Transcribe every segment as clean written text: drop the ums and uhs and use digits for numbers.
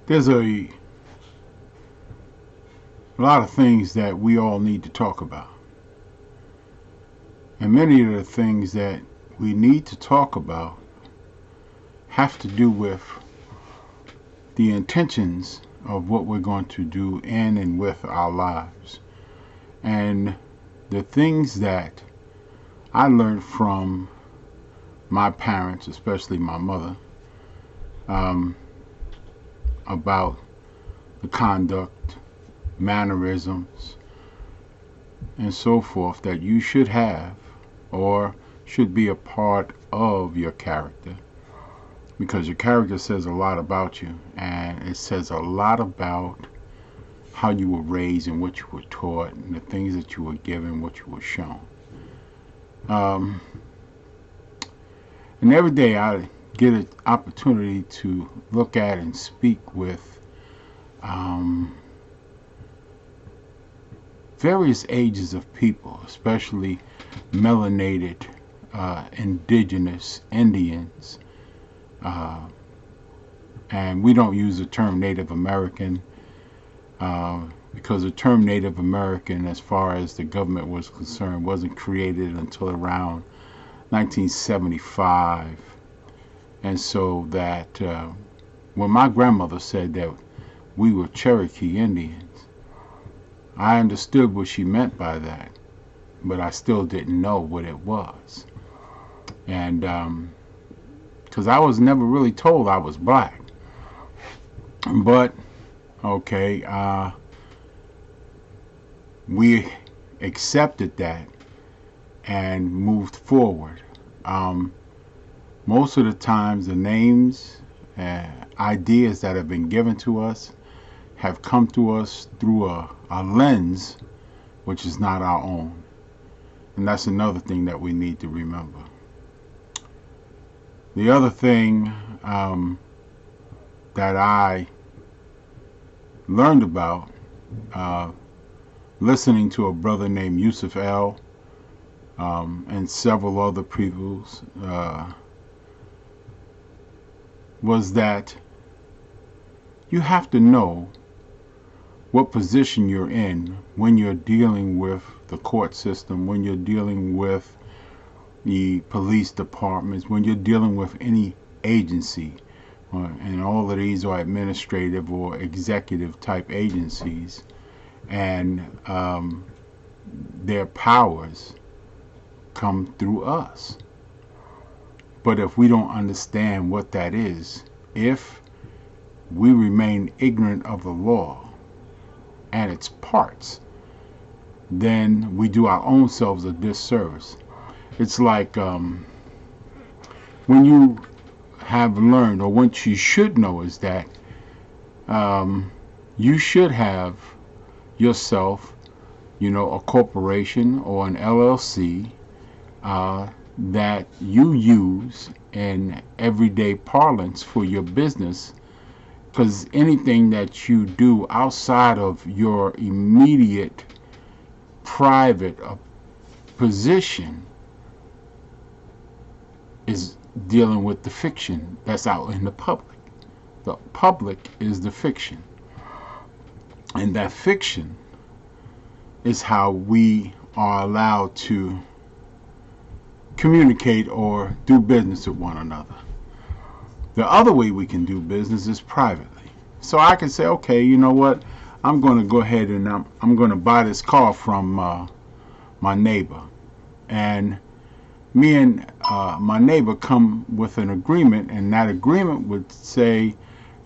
There's a lot of things that we all need to talk about. And many of the things that we need to talk about have to do with the intentions of what we're going to do in and with our lives. And the things that I learned from my parents, especially my mother, about the conduct, mannerisms, and so forth that you should have or should be a part of your character, because your character says a lot about you, and it says a lot about how you were raised and what you were taught and the things that you were given, what you were shown. And every day I get an opportunity to look at and speak with various ages of people, especially melanated, indigenous Indians. And we don't use the term Native American because the term Native American, as far as the government was concerned, wasn't created until around 1975. And so that when my grandmother said that we were Cherokee Indians, I understood what she meant by that, but I still didn't know what it was. And because I was never really told I was black. But okay, we accepted that and moved forward. Most of the times the names, ideas that have been given to us have come to us through a lens which is not our own. And that's another thing that we need to remember. The other thing that I learned about listening to a brother named Yusuf L. And several other people's was that you have to know what position you're in when you're dealing with the court system, when you're dealing with the police departments, when you're dealing with any agency, and all of these are administrative or executive type agencies, and their powers come through us. But if we don't understand what that is, if we remain ignorant of the law and its parts, then we do our own selves a disservice. It's like when you have learned, or what you should know, is that you should have yourself, a corporation or an LLC that you use in everyday parlance for your business, because anything that you do outside of your immediate private position is dealing with the fiction that's out in the public. The public is the fiction, and that fiction is how we are allowed to communicate or do business with one another. The other way we can do business is privately. So I can say, okay, you know what, I'm going to go ahead and I'm going to buy this car from my neighbor, and me and my neighbor come with an agreement, and that agreement would say,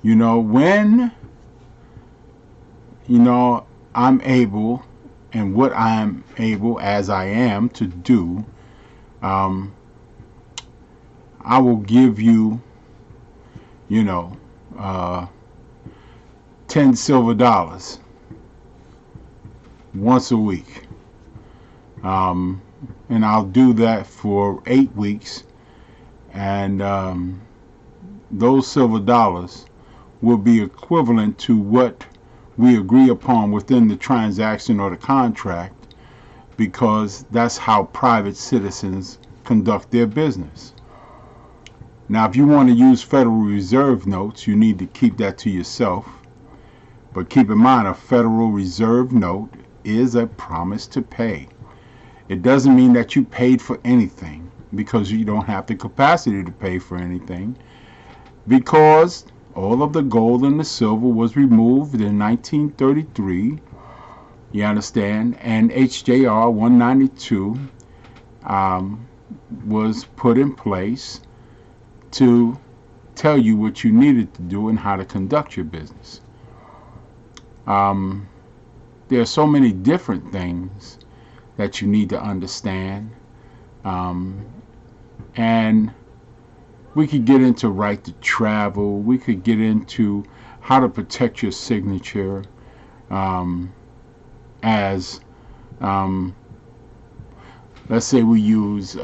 when I'm able, and what I'm able as I am to do, I will give you, 10 silver dollars once a week. And I'll do that for 8 weeks. And those silver dollars will be equivalent to what we agree upon within the transaction or the contract, because that's how private citizens conduct their business. Now, if you want to use Federal Reserve notes, you need to keep that to yourself. But keep in mind, a Federal Reserve note is a promise to pay. It doesn't mean that you paid for anything, because you don't have the capacity to pay for anything, because all of the gold and the silver was removed in 1933, you understand, and HJR 192 was put in place to tell you what you needed to do and how to conduct your business. There are so many different things that you need to understand, and we could get into right to travel. We could get into how to protect your signature, as let's say we use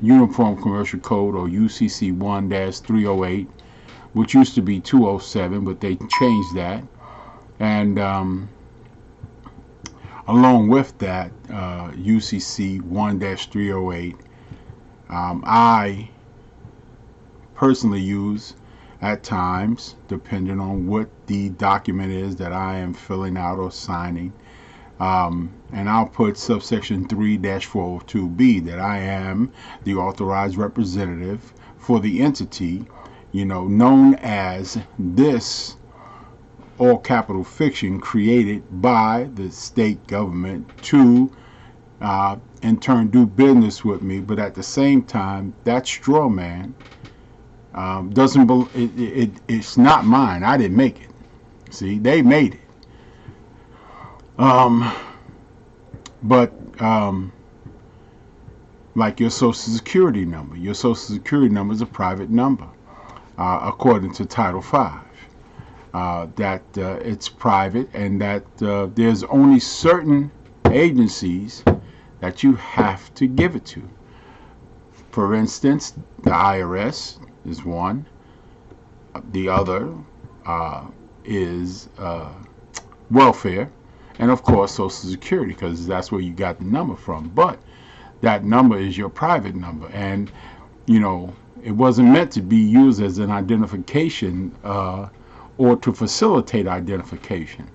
Uniform Commercial Code, or UCC 1-308, which used to be 207, but they changed that. And along with that, UCC 1-308, I personally use at times, depending on what the document is that I am filling out or signing. And I'll put subsection 3-402B, that I am the authorized representative for the entity, known as this, all capital fiction, created by the state government to in turn do business with me. But at the same time, that straw man it's not mine. I didn't make it. See, they made it. But like your Social Security number. Your Social Security number is a private number, according to Title V. That it's private, and that there's only certain agencies that you have to give it to. For instance, the IRS is one. The other is welfare, and of course Social Security, because that's where you got the number from. But that number is your private number, and it wasn't meant to be used as an identification or to facilitate identification.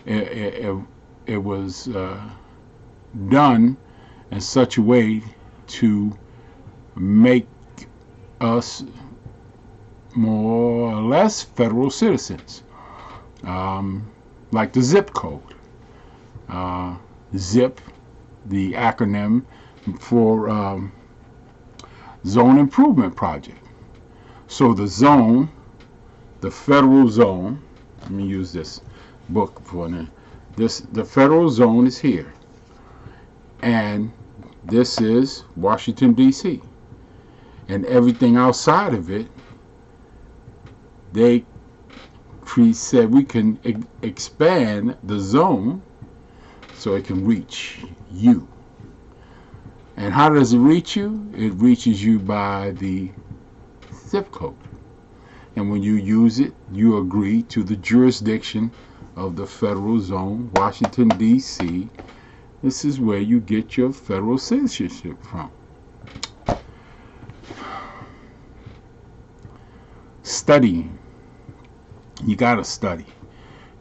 It was done in such a way to make us more or less federal citizens, like the zip code. ZIP, the acronym for Zone Improvement Project. So the zone, the federal zone, let me use this book for this. The federal zone is here, and this is Washington, D.C. And everything outside of it, they said we can expand the zone so it can reach you. And how does it reach you? It reaches you by the zip code. And when you use it, you agree to the jurisdiction of the federal zone, Washington, D.C. This is where you get your federal citizenship from. Studying. You gotta study.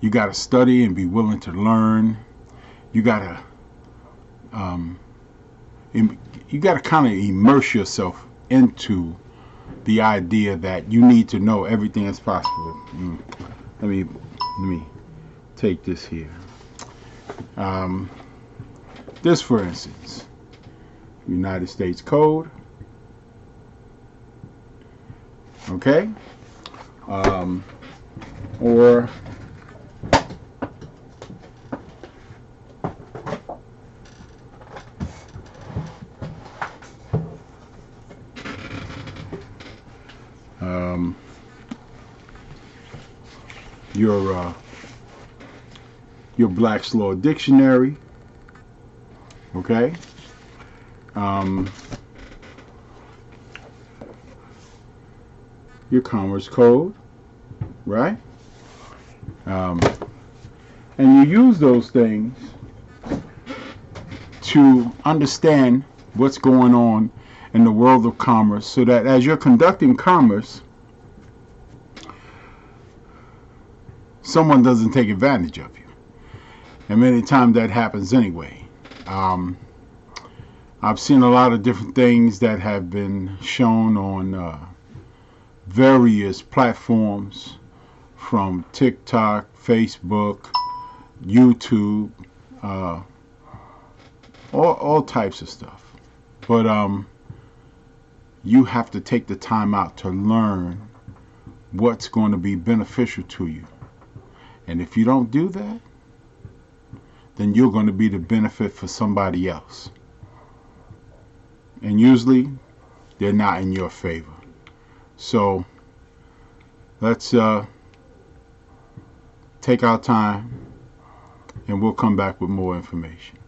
You gotta study and be willing to learn. You gotta kind of immerse yourself into the idea that you need to know everything that's possible. Let me take this here. This, for instance, United States Code. Okay. Or your Black's Law Dictionary. Okay. Your Commerce Code, right? And you use those things to understand what's going on in the world of commerce, so that as you're conducting commerce, someone doesn't take advantage of you. And many times that happens anyway. I've seen a lot of different things that have been shown on various platforms, from TikTok, Facebook, YouTube, all types of stuff. But you have to take the time out to learn what's going to be beneficial to you. And if you don't do that, then you're going to be the benefit for somebody else. And usually, they're not in your favor. So, let's take our time, and we'll come back with more information.